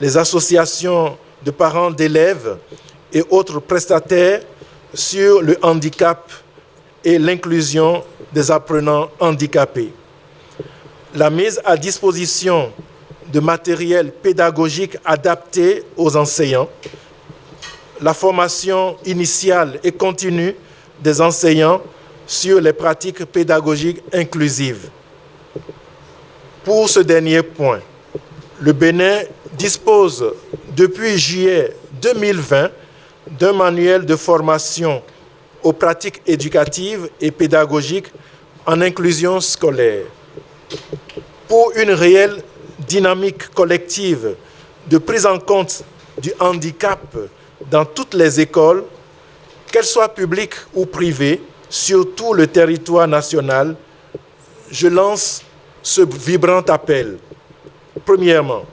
les associations de parents d'élèves et autres prestataires sur le handicap et l'inclusion des apprenants handicapés. La mise à disposition de matériel pédagogique adapté aux enseignants, la formation initiale et continue des enseignants sur les pratiques pédagogiques inclusives. Pour ce dernier point, le Bénin dispose depuis juillet 2020 d'un manuel de formation aux pratiques éducatives et pédagogiques en inclusion scolaire. Pour une réelle dynamique collective de prise en compte du handicap dans toutes les écoles, qu'elles soient publiques ou privées, sur tout le territoire national, je lance ce vibrant appel. Premièrement,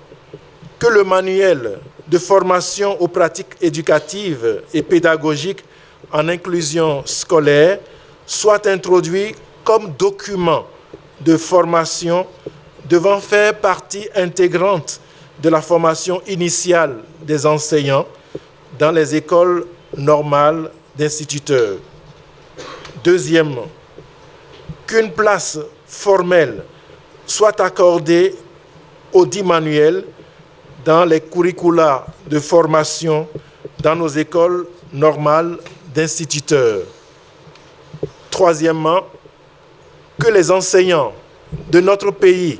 que le manuel de formation aux pratiques éducatives et pédagogiques en inclusion scolaire soit introduit comme document de formation devant faire partie intégrante de la formation initiale des enseignants dans les écoles normales d'instituteurs. Deuxièmement, qu'une place formelle soit accordée aux dits manuels dans les curricula de formation dans nos écoles normales d'instituteurs. Troisièmement, que les enseignants de notre pays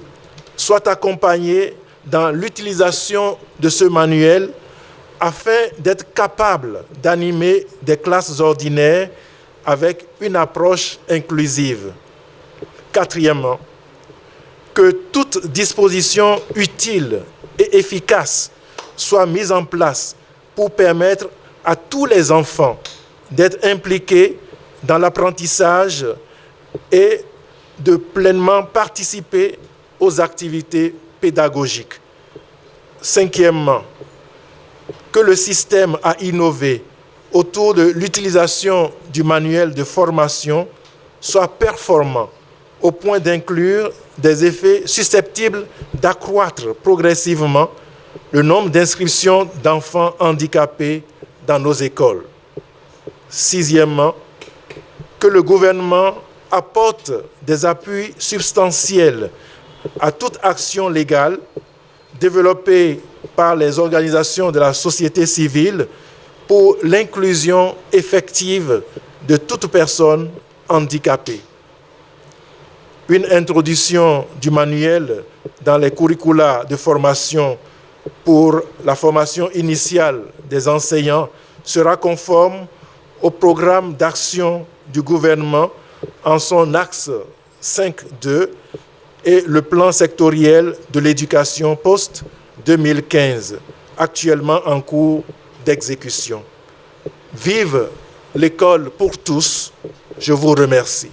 soient accompagnés dans l'utilisation de ce manuel afin d'être capables d'animer des classes ordinaires avec une approche inclusive. Quatrièmement, que toute disposition utile et efficace soit mise en place pour permettre à tous les enfants d'être impliqués dans l'apprentissage et de pleinement participer aux activités pédagogiques. Cinquièmement, que le système à innover autour de l'utilisation du manuel de formation soit performant au point d'inclure des effets susceptibles d'accroître progressivement le nombre d'inscriptions d'enfants handicapés dans nos écoles. Sixièmement, que le gouvernement apporte des appuis substantiels à toute action légale développée par les organisations de la société civile pour l'inclusion effective de toute personne handicapée. Une introduction du manuel dans les curricula de formation pour la formation initiale des enseignants sera conforme au programme d'action du gouvernement en son axe 5.2 et le plan sectoriel de l'éducation post-2015, actuellement en cours d'exécution. Vive l'école pour tous, je vous remercie.